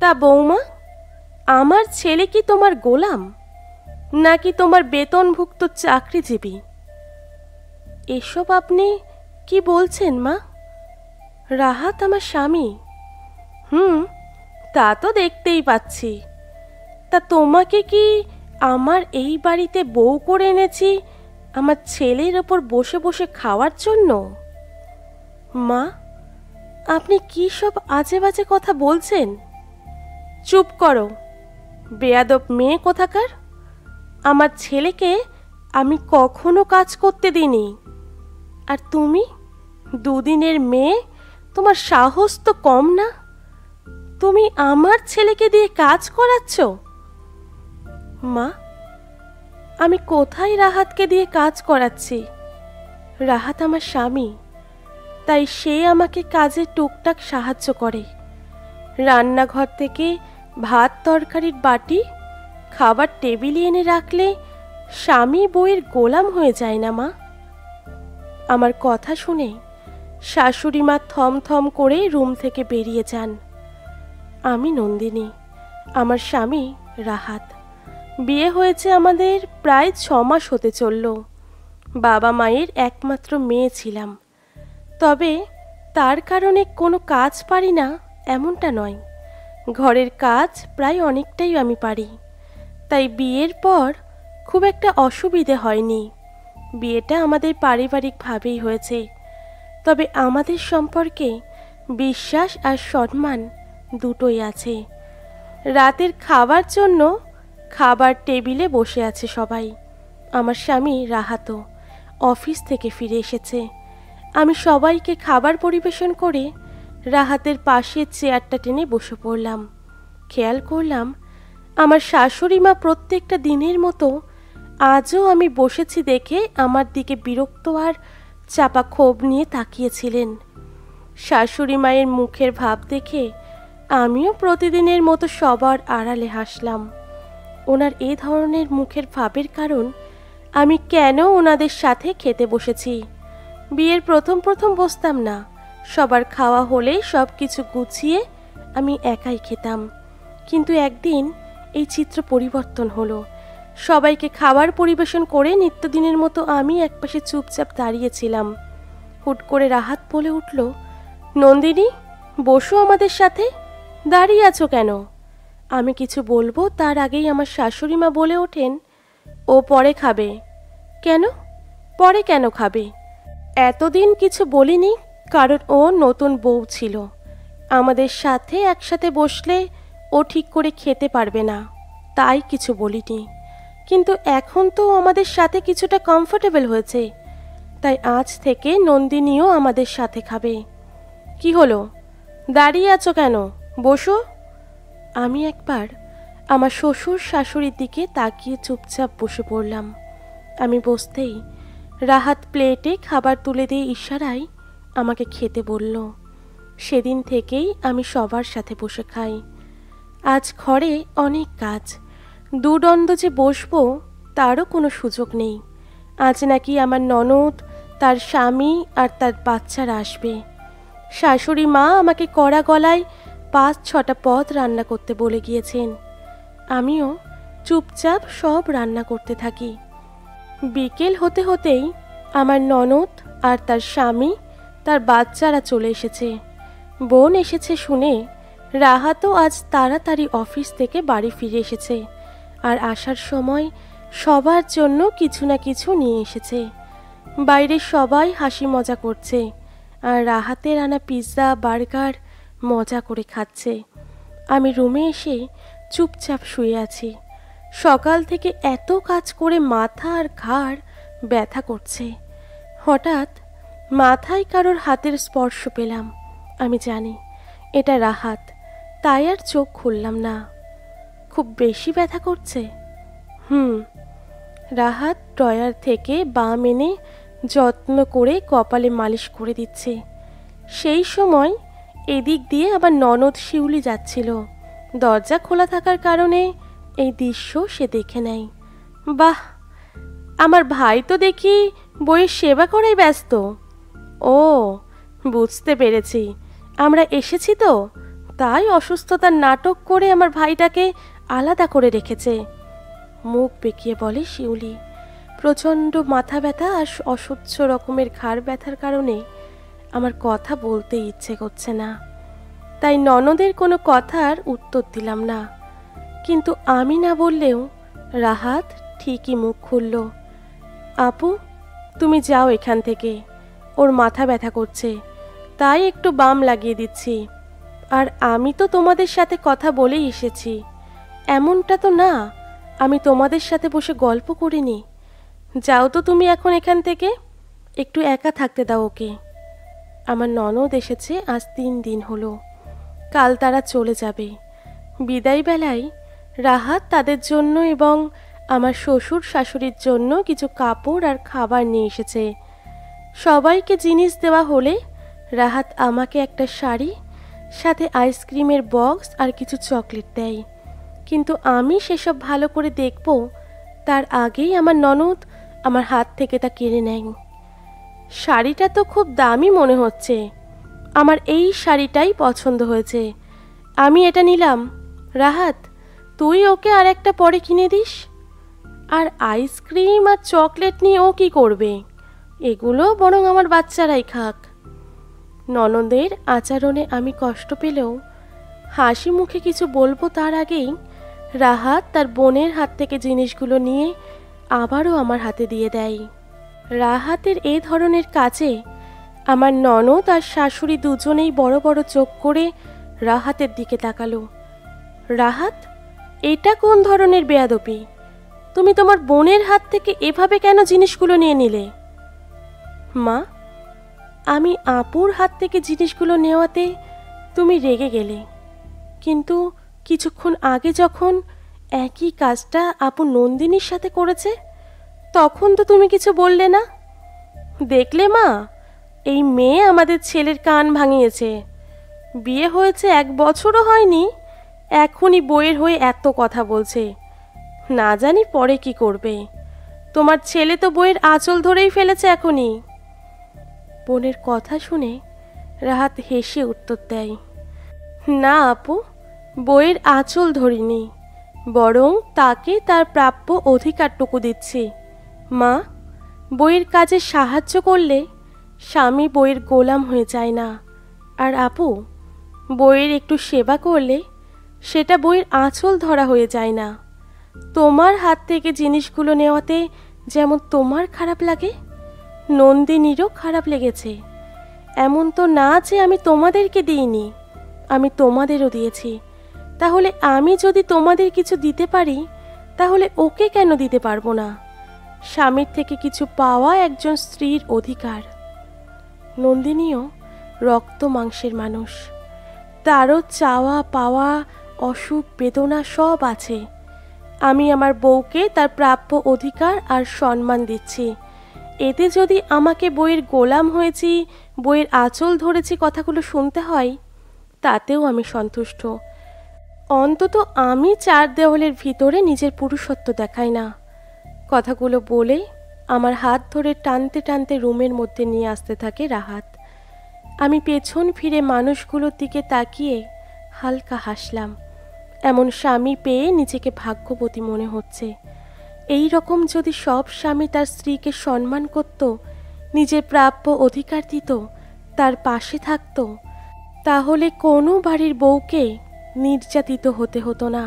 তা বৌমা, আমার ছেলে কি তোমার গোলাম, নাকি তোমার বেতনভুক্ত চাকরিজীবী? এসব আপনি কি বলছেন মা? রাহাত আমার স্বামী। তা তো দেখতেই পাচ্ছি। তা তোমাকে কি আমার এই বাড়িতে বউ করে এনেছি আমার ছেলের ওপর বসে বসে খাওয়ার জন্য? মা, আপনি কি সব আজে বাজে কথা বলছেন? চুপ করো, বেয়াদব মেয়ে কোথাকার। আমার ছেলেকে আমি কখনো কাজ করতে দিইনি। আর তুমি দুদিনের মেয়ে, তোমার সাহস তো কম না? তুমি আমার ছেলেকে দিয়ে কাজ করাচ্ছ? মা, আমি কোথায় রাহাতকে দিয়ে কাজ করাচ্ছি? রাহাত আমার স্বামী, তাই সে আমাকে কাজে টুকটাক সাহায্য করে। রান্নাঘর থেকে ভাত তরকারির বাটি, খাবার টেবিলে এনে রাখলে স্বামী বউয়ের গোলাম হয়ে যায় না মা? আমার কথা শুনে শাশুড়ি মা থমথম করে রুম থেকে বেরিয়ে যান। আমি নন্দিনী, আমার স্বামী রাহাত। বিয়ে হয়েছে আমাদের প্রায় 6 মাস হতে চলল। বাবা মায়ের একমাত্র মেয়ে ছিলাম। তবে তার কারণে কোনো কাজ পারি না এমনটা নয়। ঘরের কাজ প্রায় অনেকটাই আমি পারি। তাই বিয়ের পর খুব একটা অসুবিধে হয়নি। বিয়েটা আমাদের পারিবারিকভাবেই হয়েছে। তবে আমাদের সম্পর্কে বিশ্বাস আর সম্মান দুটোই আছে। রাতের খাবার জন্য খাবার টেবিলে বসে আছে সবাই। আমার স্বামী রাহাতও অফিস থেকে ফিরে এসেছে। আমি সবাইকে খাবার পরিবেশন করে রাহাতের পাশে চেয়ারটা টেনে বসে পড়লাম। খেয়াল করলাম আমার শাশুড়ি মা প্রত্যেকটা দিনের মতো আজও আমি বসেছি দেখে আমার দিকে বিরক্ত আর চাপা ক্ষোভ নিয়ে তাকিয়েছিলেন। শাশুড়ি মায়ের মুখের ভাব দেখে আমিও প্রতিদিনের মতো সবার আড়ালে হাসলাম। ওনার এই ধরনের মুখের ভাবের কারণ আমি কেন ওনাদের সাথে খেতে বসেছি। বিয়ের প্রথম বসতাম না। সবার খাওয়া হলে সব কিছু গুছিয়ে আমি একাই খেতাম। কিন্তু একদিন এই চিত্র পরিবর্তন হলো। সবাইকে খাবার পরিবেশন করে নিত্যদিনের মতো আমি একপাশে চুপচাপ দাঁড়িয়েছিলাম। হুট করে রাহাত বলে উঠল, নন্দিনী, বসো আমাদের সাথে। দাঁড়িয়ে আছো কেন? আমি কিছু বলবো তার আগেই আমার শাশুড়ি মা বলে ওঠেন, ও পরে খাবে। কেন? পরে কেন খাবে? এতদিন কিছু বলিনি, কারণ ও নতুন বউ ছিল। আমাদের সাথে একসাথে বসলে ও ঠিক করে খেতে পারবে না, তাই কিছু বলিনি। কিন্তু এখন তো আমাদের সাথে কিছুটা কমফোর্টেবল হয়েছে, তাই আজ থেকে নন্দিনীও আমাদের সাথে খাবে। কি হলো, দাঁড়িয়ে আছো কেন? বসো। আমি একবার আমার শ্বশুর শাশুড়ির দিকে তাকিয়ে চুপচাপ বসে পড়লাম। আমি বসতেই রাহাত প্লেটে খাবার তুলে দিয়ে ইশারায় আমাকে খেতে বলল। সেদিন থেকেই আমি সবার সাথে বসে খাই। আজ ঘরে অনেক কাজ, দুদণ্ড যে বসবো তারও কোনো সুযোগ নেই। আজ নাকি আমার ননদ, তার স্বামী আর তার বাচ্চারা আসবে। শাশুড়ি মা আমাকে কড়া গলায় 5-6টা পদ রান্না করতে বলে গিয়েছেন। আমিও চুপচাপ সব রান্না করতে থাকি। বিকেল হতে হতেই আমার ননদ আর তার স্বামী, তার বাচ্চারা চলে এসেছে। বোন এসেছে শুনে রাহাতও আজ তাড়াতাড়ি অফিস থেকে বাড়ি ফিরে এসেছে। আর আসার সময় সবার জন্য কিছু না কিছু নিয়ে এসেছে। বাইরে সবাই হাসি মজা করছে আর রাহাতের আনা পিৎজা, বার্গার মজা করে খাচ্ছে। আমি রুমে এসে চুপচাপ শুয়ে আছি। সকাল থেকে এত কাজ করে মাথা আর ঘাড় ব্যথা করছে। হঠাৎ মাথায় কারোর হাতের স্পর্শ পেলাম। আমি জানি এটা রাহাত, তাই আর চোখ খুললাম না। খুব বেশি ব্যথা করছে? রাহাত ড্রয়ার থেকে বাম এনে যত্ন করে কপালে মালিশ করে দিচ্ছে। সেই সময় এদিক দিয়ে আবার ননদ শিউলি যাচ্ছিল। দরজা খোলা থাকার কারণে এই দৃশ্য সে দেখে নেয়। বাহ, আমার ভাই তো দেখি বইয়ের সেবা করাই ব্যস্ত। ও, বুঝতে পেরেছি, আমরা এসেছি তো, তাই অসুস্থতার নাটক করে আমার ভাইটাকে আলাদা করে রেখেছে। মুখ বেঁকিয়ে বলে শিউলি। প্রচণ্ড মাথা ব্যথা আর অসহ্য রকমের ঘাড় ব্যথার কারণে আমার কথা বলতে ইচ্ছে করছে না, তাই ননদের কোনো কথার উত্তর দিলাম না। কিন্তু আমি না বললেও রাহাত ঠিকই মুখ খুলল। আপু, তুমি যাও এখান থেকে, ওর মাথা ব্যথা করছে, তাই একটু বাম লাগিয়ে দিচ্ছি। আর আমি তো তোমাদের সাথে কথা বলেই এসেছি, এমনটা তো না আমি তোমাদের সাথে বসে গল্প করিনি। যাও তো তুমি এখন এখান থেকে, একটু একা থাকতে দাও ওকে। আমার ননদ এসেছে আজ 3 দিন হলো, কাল তারা চলে যাবে। বিদায় বেলায় রাহাত তাদের জন্য এবং আমার শ্বশুর শাশুড়ির জন্য কিছু কাপড় আর খাবার নিয়ে এসেছে। সবাইকে জিনিস দেওয়া হলে রাহাত আমাকে একটা শাড়ি, সাথে আইসক্রিমের বক্স আর কিছু চকলেট দেয়। কিন্তু আমি সেসব ভালো করে দেখব তার আগেই আমার ননদ আমার হাত থেকে তা কেড়ে নেয়। শাড়িটা তো খুব দামি মনে হচ্ছে, আমার এই শাড়িটাই পছন্দ হয়েছে, আমি এটা নিলাম। রাহাত, তুই ওকে আর একটা পরে কিনে দিস। আর আইসক্রিম আর চকলেট নিয়ে ও কি করবে, এগুলো বরং আমার বাচ্চারাই খাক। ননদের আচরণে আমি কষ্ট পেলেও হাসি মুখে কিছু বলবো তার আগেই রাহাত তার বোনের হাত থেকে জিনিসগুলো নিয়ে আবারও আমার হাতে দিয়ে দেয়। রাহাতের এই ধরনের কাজে আমার ননদ আর শাশুড়ি দুজনেই বড় বড় চোখ করে রাহাতের দিকে তাকালো। রাহাত, এটা কোন ধরনের বেয়াদবি? তুমি তোমার বোনের হাত থেকে এভাবে কেন জিনিসগুলো নিয়ে নিলে? মা, আমি আপুর হাত থেকে জিনিসগুলো নেওয়াতে তুমি রেগে গেলে, কিন্তু কিছুক্ষণ আগে যখন একই কাজটা আপু নন্দিনীর সাথে করেছে তখন তো তুমি কিছু বললে না। দেখলে মা, এই মেয়ে আমাদের ছেলের কান ভাঙিয়েছে। বিয়ে হয়েছে 1 বছরও হয়নি, এখনই বইয়ের হয়ে এত কথা বলছে, না জানি পরে কি করবে। তোমার ছেলে তো বইয়ের আঁচল ধরেই ফেলেছে এখনই। বোনের কথা শুনে রাহাত হেসে উত্তর দেয়, না আপু, বইয়ের আঁচল ধরিনি, বরং তাকে তার প্রাপ্য অধিকারটুকু দিচ্ছি। মা, বইয়ের কাজে সাহায্য করলে স্বামী বইয়ের গোলাম হয়ে যায় না। আর আপু, বইয়ের একটু সেবা করলে সেটা বইয়ের আঁচল ধরা হয়ে যায় না। তোমার হাত থেকে জিনিসগুলো নেওয়াতে যেমন তোমার খারাপ লাগে, নন্দিনীরও খারাপ লেগেছে। এমন তো না যে আমি তোমাদেরকে দিইনি, আমি তোমাদেরও দিয়েছি। তাহলে আমি যদি তোমাদের কিছু দিতে পারি, তাহলে ওকে কেন দিতে পারবো না? স্বামীর থেকে কিছু পাওয়া একজন স্ত্রীর অধিকার। নন্দিনীও রক্ত মাংসের মানুষ, তারও চাওয়া পাওয়া, অসুখ বেদনা সব আছে। আমি আমার বউকে তার প্রাপ্য অধিকার আর সম্মান দিচ্ছি। এতে যদি আমাকে বইয়ের গোলাম হয়েছি, বইয়ের আঁচল ধরেছি কথাগুলো শুনতে হয়, তাতেও আমি সন্তুষ্ট। অন্তত আমি 4 দেওয়ালের ভিতরে নিজের পুরুষত্ব দেখাই না। কথাগুলো বলে আমার হাত ধরে টানতে টানতে রুমের মধ্যে নিয়ে আসতে থাকে রাহাত। আমি পেছন ফিরে মানুষগুলোর দিকে তাকিয়ে হালকা হাসলাম। এমন স্বামী পেয়ে নিজেকে ভাগ্যবতী মনে হচ্ছে। এই রকম যদি সব স্বামী তার স্ত্রীকে সম্মান করত, নিজের প্রাপ্য অধিকার দিত, তার পাশে থাকত, তাহলে কোনো বাড়ির বউকে নির্যাতিত হতে হতো না।